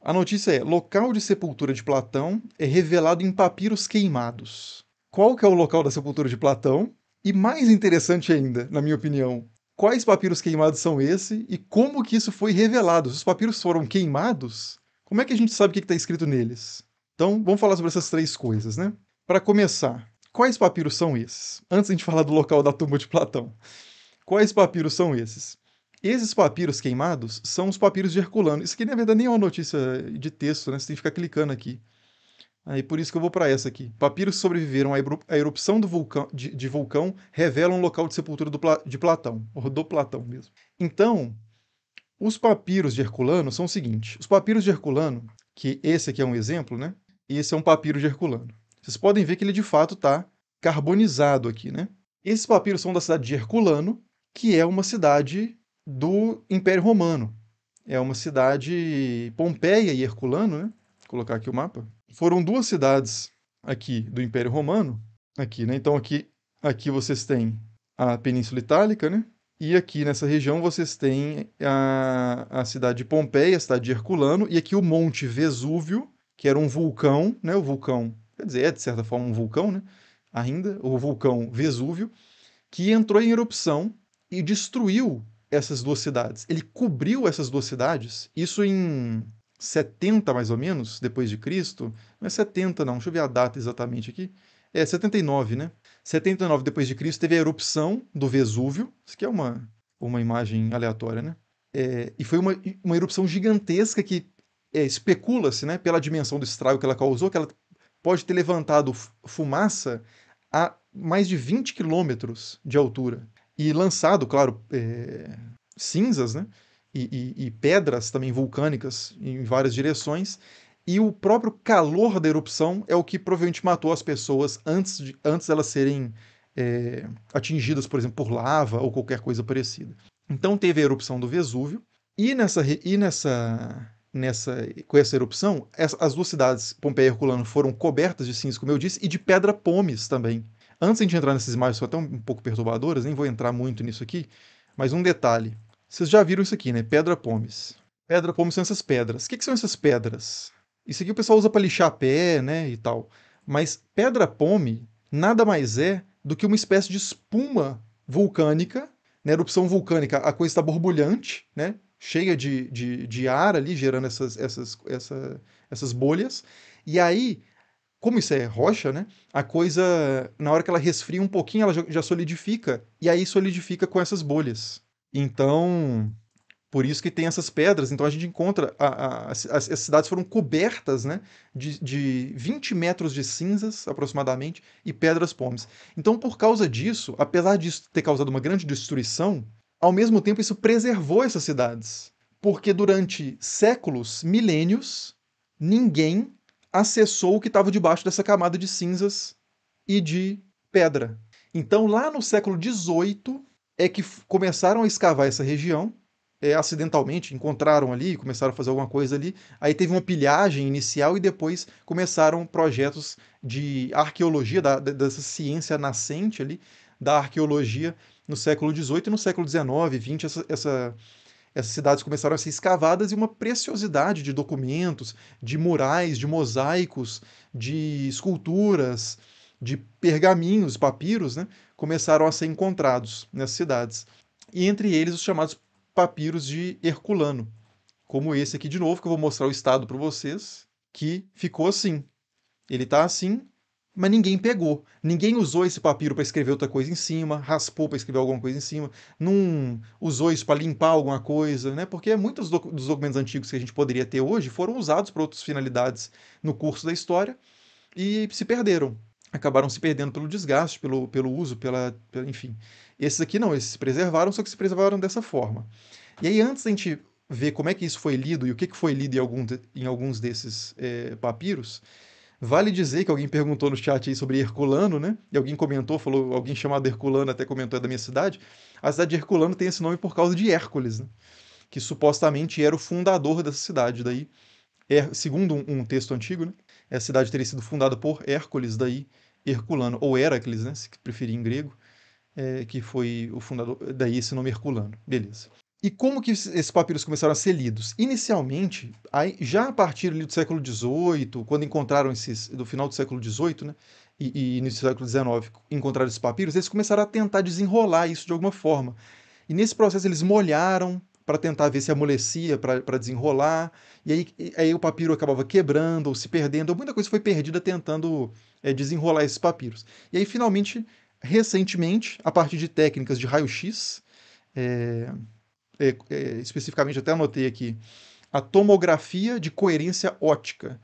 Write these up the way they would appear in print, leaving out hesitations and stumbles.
A notícia é: local de sepultura de Platão é revelado em papiros queimados. Qual que é o local da sepultura de Platão? E mais interessante ainda, na minha opinião, quais papiros queimados são esses e como que isso foi revelado? Se os papiros foram queimados, como é que a gente sabe o que está escrito neles? Então, vamos falar sobre essas três coisas, né? Para começar, quais papiros são esses? Antes de a gente falar do local da tumba de Platão. Quais papiros são esses? Esses papiros queimados são os papiros de Herculano. Isso aqui, na verdade, nem é uma notícia de texto, né? Você tem que ficar clicando aqui. Aí por isso que eu vou para essa aqui. Papiros que sobreviveram à erupção do vulcão, de vulcão revelam o local de sepultura de Platão, ou do Platão mesmo. Então, os papiros de Herculano são o seguinte: os papiros de Herculano, que esse aqui é um exemplo, né? Esse é um papiro de Herculano. Vocês podem ver que ele de fato está carbonizado aqui, né? Esses papiros são da cidade de Herculano, que é uma cidade do Império Romano. É uma cidade Pompeia e Herculano, né? Vou colocar aqui o mapa. Foram duas cidades aqui do Império Romano, aqui, né? Então aqui vocês têm a Península Itálica, né? E aqui nessa região vocês têm a cidade de Pompeia, a cidade de Herculano, e aqui o Monte Vesúvio, que era um vulcão, né? O vulcão, quer dizer, é de certa forma um vulcão, né? Ainda, o vulcão Vesúvio, que entrou em erupção e destruiu essas duas cidades. Ele cobriu essas duas cidades, isso em 70 mais ou menos, depois de Cristo. Não é 70 não, deixa eu ver a data exatamente aqui. É 79, né? 79 depois de Cristo teve a erupção do Vesúvio. Isso aqui é uma imagem aleatória, né? E foi uma erupção gigantesca que especula-se, né, pela dimensão do estrago que ela causou, que ela pode ter levantado fumaça a mais de 20 quilômetros de altura e lançado, claro, cinzas, né? E pedras também vulcânicas em várias direções. E o próprio calor da erupção é o que provavelmente matou as pessoas antes elas serem atingidas, por exemplo, por lava ou qualquer coisa parecida. Então teve a erupção do Vesúvio, e com essa erupção, as duas cidades, Pompeia e Herculano, foram cobertas de cinzas, como eu disse, e de pedra pomes também. Antes de a gente entrar nessas imagens, são até um pouco perturbadoras, nem vou entrar muito nisso aqui, mas um detalhe. Vocês já viram isso aqui, né? Pedra pomes. Pedra pomes são essas pedras. O que são essas pedras? Isso aqui o pessoal usa para lixar pé, né, e tal. Mas pedra pome nada mais é do que uma espécie de espuma vulcânica, né? Erupção vulcânica, a coisa está borbulhante, né? Cheia de ar ali, gerando essas bolhas. E aí, como isso é rocha, né? A coisa, na hora que ela resfria um pouquinho, ela já solidifica. E aí solidifica com essas bolhas. Então, por isso que tem essas pedras. Então a gente encontra. As cidades foram cobertas, né, de 20 metros de cinzas, aproximadamente, e pedras pomes. Então, por causa disso, apesar disso ter causado uma grande destruição, ao mesmo tempo isso preservou essas cidades. Porque durante séculos, milênios, ninguém acessou o que estava debaixo dessa camada de cinzas e de pedra. Então, lá no século XVIII, é que começaram a escavar essa região, acidentalmente, encontraram ali, começaram a fazer alguma coisa ali. Aí teve uma pilhagem inicial e depois começaram projetos de arqueologia, dessa ciência nascente ali, da arqueologia no século XVIII e no século XIX, XX, essas cidades começaram a ser escavadas e uma preciosidade de documentos, de murais, de mosaicos, de esculturas, de pergaminhos, papiros, né, começaram a ser encontrados nessas cidades. E entre eles os chamados papiros de Herculano, como esse aqui de novo, que eu vou mostrar o estado para vocês, que ficou assim. Ele está assim, mas ninguém pegou. Ninguém usou esse papiro para escrever outra coisa em cima, raspou para escrever alguma coisa em cima, não usou isso para limpar alguma coisa, né? Porque muitos dos documentos antigos que a gente poderia ter hoje foram usados para outras finalidades no curso da história e se perderam. Acabaram se perdendo pelo desgaste, pelo uso, enfim. Esses aqui não, esses se preservaram, só que se preservaram dessa forma. E aí, antes da gente ver como é que isso foi lido e o que foi lido em alguns desses papiros, vale dizer que alguém perguntou no chat aí sobre Herculano, né? E alguém comentou, falou, alguém chamado Herculano até comentou é da minha cidade. A cidade de Herculano tem esse nome por causa de Hércules, né? Que supostamente era o fundador dessa cidade. Daí, segundo um texto antigo, né? Essa cidade teria sido fundada por Hércules, daí Herculano, ou Heracles, né? Se preferir em grego, que foi o fundador, daí esse nome Herculano. Beleza. E como que esses papiros começaram a ser lidos? Inicialmente, aí, já a partir ali do século XVIII, quando encontraram esses, do final do século XVIII, né, e início do século XIX, encontraram esses papiros, eles começaram a tentar desenrolar isso de alguma forma. E nesse processo eles molharam para tentar ver se amolecia para desenrolar, aí o papiro acabava quebrando ou se perdendo, muita coisa foi perdida tentando desenrolar esses papiros. E aí, finalmente, recentemente, a partir de técnicas de raio-x, é, especificamente até anotei aqui, a tomografia de coerência óptica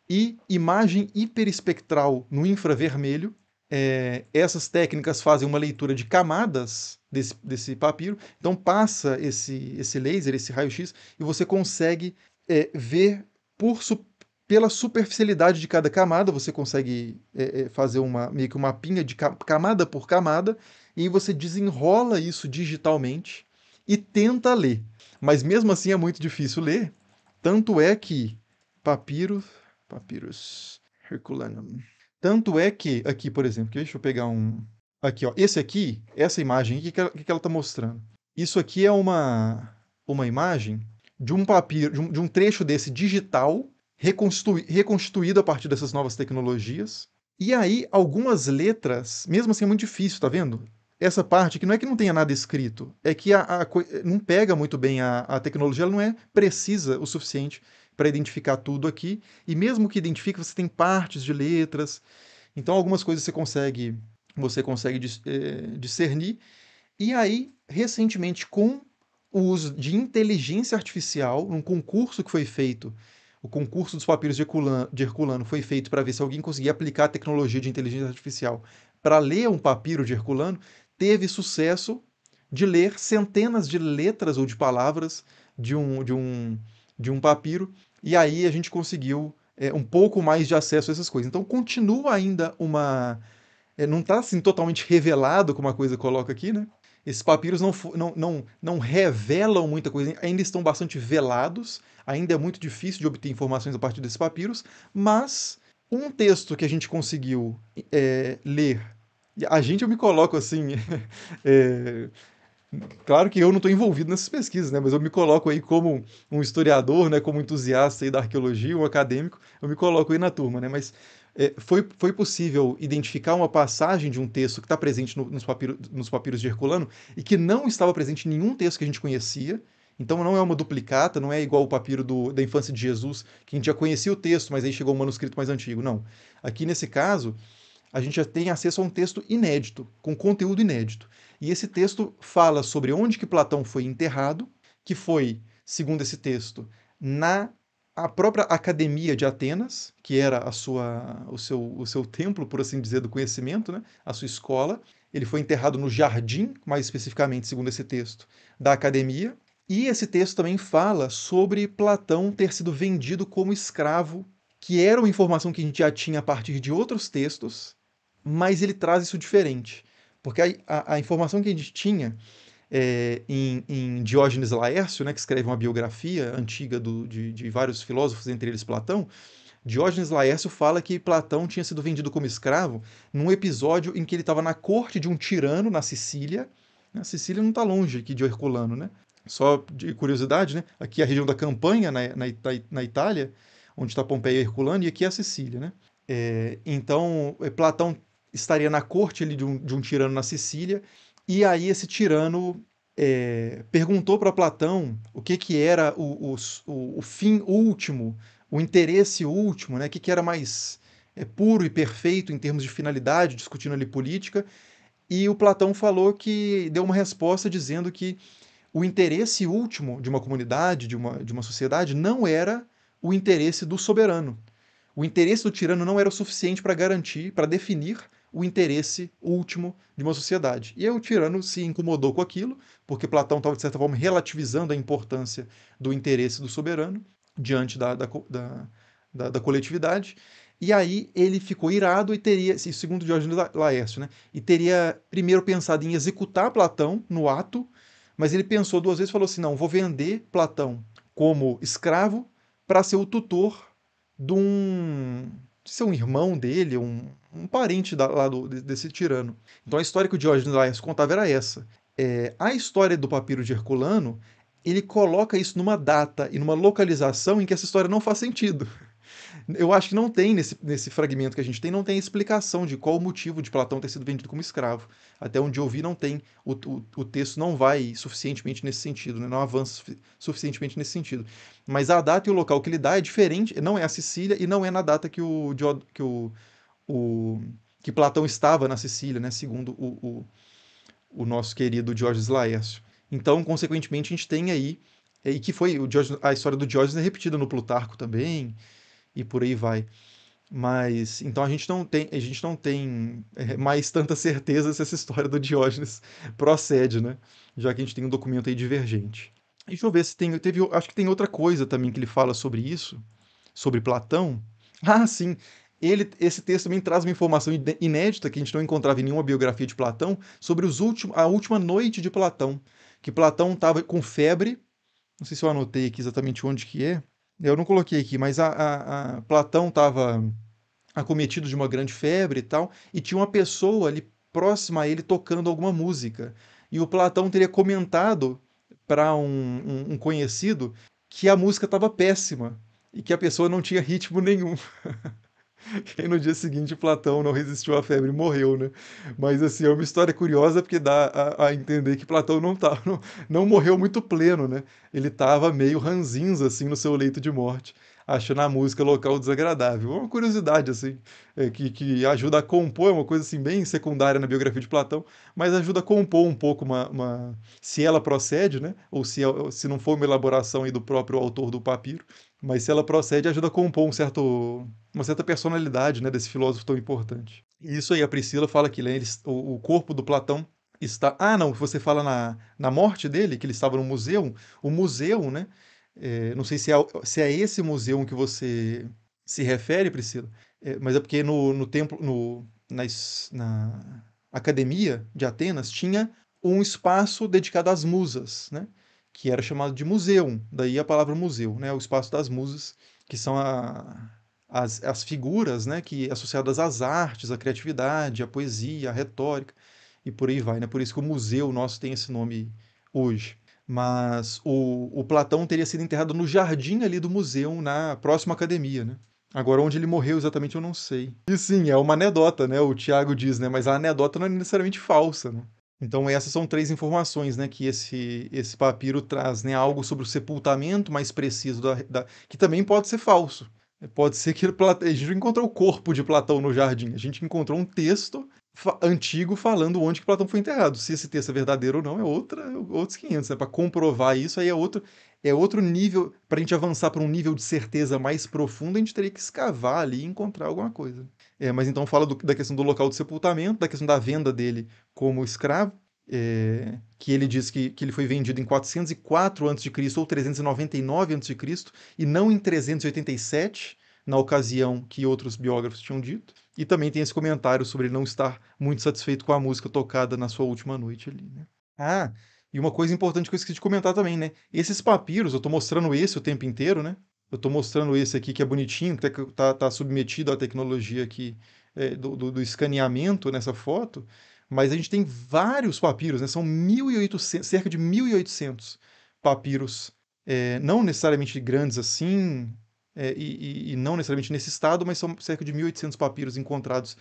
e imagem hiperespectral no infravermelho. Essas técnicas fazem uma leitura de camadas desse papiro, então passa esse laser, esse raio-x, e você consegue ver por, pela superficialidade de cada camada, você consegue fazer meio que um mapinha de camada por camada, e aí você desenrola isso digitalmente e tenta ler. Mas mesmo assim é muito difícil ler, tanto é que Papyrus Herculanum. Tanto é que, aqui, por exemplo, deixa eu pegar um. Aqui, ó. Esse aqui, essa imagem, o que ela está mostrando? Isso aqui é uma imagem de um papiro, de um trecho desse digital, reconstituído a partir dessas novas tecnologias. E aí, algumas letras, mesmo assim é muito difícil, tá vendo? Essa parte que não é que não tenha nada escrito, é que não pega muito bem a tecnologia, ela não é precisa o suficiente para identificar tudo aqui. E mesmo que identifique, você tem partes de letras. Então, algumas coisas você consegue discernir. E aí, recentemente, com o uso de inteligência artificial, um concurso que foi feito, o concurso dos papiros de Herculano foi feito para ver se alguém conseguia aplicar a tecnologia de inteligência artificial para ler um papiro de Herculano, teve sucesso de ler centenas de letras ou de palavras de um papiro, e aí a gente conseguiu um pouco mais de acesso a essas coisas. Então continua ainda não está assim totalmente revelado, como a coisa coloca aqui, né? Esses papiros não revelam muita coisa, ainda estão bastante velados, ainda é muito difícil de obter informações a partir desses papiros, mas um texto que a gente conseguiu ler, eu me coloco assim, é, claro que eu não estou envolvido nessas pesquisas, né? Mas eu me coloco aí como um historiador, né? Como entusiasta aí da arqueologia, um acadêmico, eu me coloco aí na turma, né? Mas foi possível identificar uma passagem de um texto que está presente nos papiros de Herculano e que não estava presente em nenhum texto que a gente conhecia. Então não é uma duplicata, não é igual o papiro da infância de Jesus, que a gente já conhecia o texto, mas aí chegou um manuscrito mais antigo. Não. Aqui nesse caso, a gente já tem acesso a um texto inédito, com conteúdo inédito. E esse texto fala sobre onde que Platão foi enterrado, que foi, segundo esse texto, na a própria Academia de Atenas, que era o seu templo, por assim dizer, do conhecimento, né? A sua escola. Ele foi enterrado no jardim, mais especificamente, segundo esse texto, da Academia. E esse texto também fala sobre Platão ter sido vendido como escravo, que era uma informação que a gente já tinha a partir de outros textos, mas ele traz isso diferente. Porque a informação que a gente tinha em Diógenes Laércio, né, que escreve uma biografia antiga de vários filósofos, entre eles Platão, Diógenes Laércio fala que Platão tinha sido vendido como escravo num episódio em que ele estava na corte de um tirano na Sicília. A Sicília não está longe aqui de Herculano, né? Só de curiosidade, né? Aqui é a região da Campanha, na Itália, onde está Pompeia e Herculano, e aqui é a Sicília, né? Então, Platão estaria na corte ali de um tirano na Sicília, e aí esse tirano perguntou para Platão o que era o fim último, o interesse último, né? O que era mais puro e perfeito em termos de finalidade, discutindo ali política, e o Platão falou que deu uma resposta dizendo que o interesse último de uma comunidade, de uma sociedade, não era o interesse do soberano. O interesse do tirano não era o suficiente para garantir, para definir o interesse último de uma sociedade. E aí o tirano se incomodou com aquilo, porque Platão estava, de certa forma, relativizando a importância do interesse do soberano diante da coletividade. E aí ele ficou irado e teria, segundo Diógenes Laércio, né, e teria primeiro pensado em executar Platão no ato, mas ele pensou duas vezes e falou assim: não, vou vender Platão como escravo para ser o tutor de ser um irmão dele, um parente lá desse tirano. Então a história que o Diógenes Laércio contava era essa. A história do papiro de Herculano ele coloca isso numa data e numa localização em que essa história não faz sentido. Eu acho que não tem, nesse fragmento que a gente tem, não tem explicação de qual o motivo de Platão ter sido vendido como escravo. Até onde eu vi, não tem. O texto não vai suficientemente nesse sentido, né? Não avança suficientemente nesse sentido. Mas a data e o local que ele dá é diferente, não é a Sicília e não é na data o- que Platão estava na Sicília, né? Segundo o nosso querido Diógenes Laércio. Então, consequentemente, a gente tem aí, e que foi a história do Diógenes é repetida no Plutarco também, e por aí vai. Mas então a gente não tem mais tanta certeza se essa história do Diógenes procede, né? Já que a gente tem um documento aí divergente. Deixa eu ver se acho que tem outra coisa também que ele fala sobre isso, sobre Platão. Ah, sim. Esse texto também traz uma informação inédita que a gente não encontrava em nenhuma biografia de Platão sobre a última noite de Platão, que Platão estava com febre. Não sei se eu anotei aqui exatamente onde que é. Eu não coloquei aqui, mas a Platão estava acometido de uma grande febre e tal, e tinha uma pessoa ali próxima a ele tocando alguma música. E o Platão teria comentado para um conhecido que a música estava péssima e que a pessoa não tinha ritmo nenhum. E no dia seguinte, Platão não resistiu à febre e morreu, né? Mas, assim, é uma história curiosa porque dá a entender que Platão não morreu muito pleno, né? Ele estava meio ranzinza, assim, no seu leito de morte, achando a música local desagradável. É uma curiosidade, assim, que ajuda a compor, é uma coisa, assim, bem secundária na biografia de Platão, mas ajuda a compor um pouco se ela procede, né? Ou se não for uma elaboração aí do próprio autor do papiro, mas se ela procede, ajuda a compor uma certa personalidade, né, desse filósofo tão importante. E isso aí, a Priscila fala que, né, o corpo do Platão está. Ah, não, você fala na morte dele, que ele estava no museu. O museu, né? Não sei se é esse museu que você se refere, Priscila, mas é porque no templo, na academia de Atenas, tinha um espaço dedicado às musas, né? Que era chamado de museu, daí a palavra museu, né? O espaço das musas, que são as figuras, né, associadas às artes, à criatividade, à poesia, à retórica e por aí vai, né? Por isso que o museu nosso tem esse nome hoje. Mas o Platão teria sido enterrado no jardim ali do museu, na próxima academia, né? Agora, onde ele morreu exatamente, eu não sei. E sim, é uma anedota, né? O Tiago diz, né? Mas a anedota não é necessariamente falsa, né? Então, essas são três informações, né, que esse papiro traz, né? Algo sobre o sepultamento mais preciso, que também pode ser falso. Pode ser que a gente não encontrou o corpo de Platão no jardim, a gente encontrou um texto antigo falando onde que Platão foi enterrado. Se esse texto é verdadeiro ou não, outros 500, né? Para comprovar isso, aí é outro nível. Para a gente avançar para um nível de certeza mais profundo, a gente teria que escavar ali e encontrar alguma coisa. Mas então fala da questão do local de sepultamento, da questão da venda dele como escravo, que ele diz que ele foi vendido em 404 a.C. ou 399 a.C. e não em 387, na ocasião que outros biógrafos tinham dito. E também tem esse comentário sobre ele não estar muito satisfeito com a música tocada na sua última noite ali, né? Ah, e uma coisa importante que eu esqueci de comentar também, né? Esses papiros, eu tô mostrando esse o tempo inteiro, né? Eu tô mostrando esse aqui que é bonitinho, que tá submetido à tecnologia aqui do escaneamento nessa foto, mas a gente tem vários papiros, né? São 1.800, cerca de 1.800 papiros, não necessariamente grandes assim, e não necessariamente nesse estado, mas são cerca de 1.800 papiros encontrados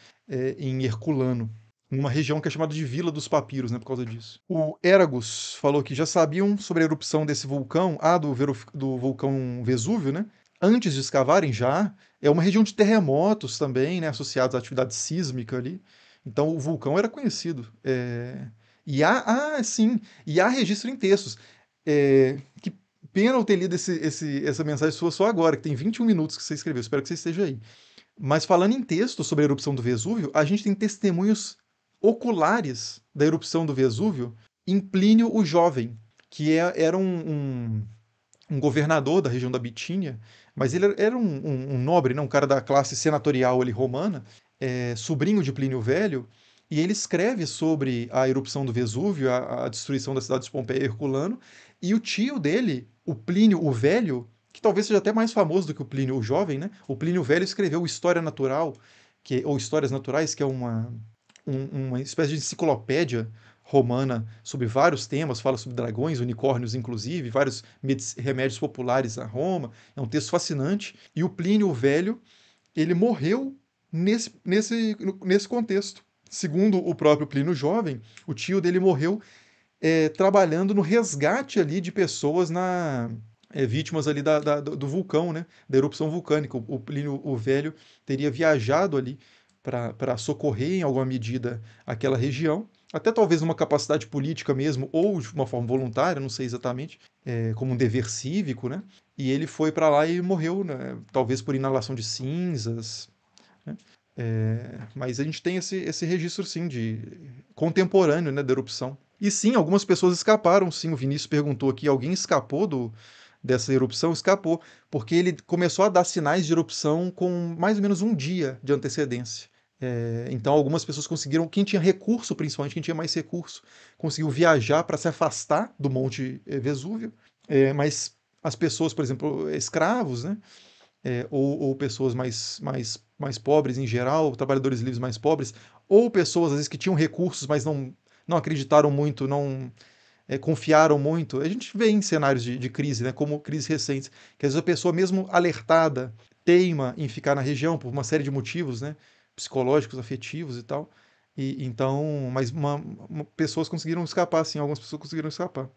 em Herculano, numa região que é chamada de Vila dos Papiros, né, por causa disso. O Eragus falou que já sabiam sobre a erupção desse vulcão, do vulcão Vesúvio, né? Antes de escavarem já, é uma região de terremotos também, né, associados à atividade sísmica ali. Então o vulcão era conhecido. Sim, e há registro em textos. Que pena eu ter lido essa mensagem sua só agora, que tem 21 minutos que você escreveu. Espero que você esteja aí. Mas falando em texto sobre a erupção do Vesúvio, a gente tem testemunhos oculares da erupção do Vesúvio em Plínio o Jovem, que era um governador da região da Bitínia, mas ele era um nobre, né, um cara da classe senatorial ali, romana, sobrinho de Plínio o Velho, e ele escreve sobre a erupção do Vesúvio, a destruição da cidade de Pompeia e Herculano, e o tio dele, o Plínio o Velho, que talvez seja até mais famoso do que o Plínio o Jovem, né? O Plínio o Velho escreveu História Natural, ou Histórias Naturais, que é uma espécie de enciclopédia romana sobre vários temas, fala sobre dragões, unicórnios, inclusive, vários remédios populares na Roma. É um texto fascinante. E o Plínio o Velho, ele morreu nesse contexto. Segundo o próprio Plínio Jovem, o tio dele morreu trabalhando no resgate ali de pessoas vítimas ali do vulcão, né? Da erupção vulcânica. O Plínio o Velho teria viajado ali para socorrer em alguma medida aquela região, até talvez numa capacidade política mesmo, ou de uma forma voluntária, não sei exatamente, como um dever cívico, né? E ele foi para lá e morreu, né? Talvez por inalação de cinzas, né? Mas a gente tem esse registro, sim, de contemporâneo, né, da erupção. E sim, algumas pessoas escaparam, sim. O Vinícius perguntou aqui, alguém escapou dessa erupção? Escapou, porque ele começou a dar sinais de erupção com mais ou menos um dia de antecedência. Então algumas pessoas conseguiram, quem tinha recurso, principalmente quem tinha mais recurso, conseguiu viajar para se afastar do Monte Vesúvio, mas as pessoas, por exemplo, escravos, né, ou pessoas mais pobres em geral, trabalhadores livres mais pobres, ou pessoas às vezes que tinham recursos, mas não acreditaram muito, não confiaram muito. A gente vê em cenários de crise, né, como crises recentes, que às vezes a pessoa, mesmo alertada, teima em ficar na região por uma série de motivos, né, psicológicos, afetivos e tal. Mas pessoas conseguiram escapar, sim, algumas pessoas conseguiram escapar.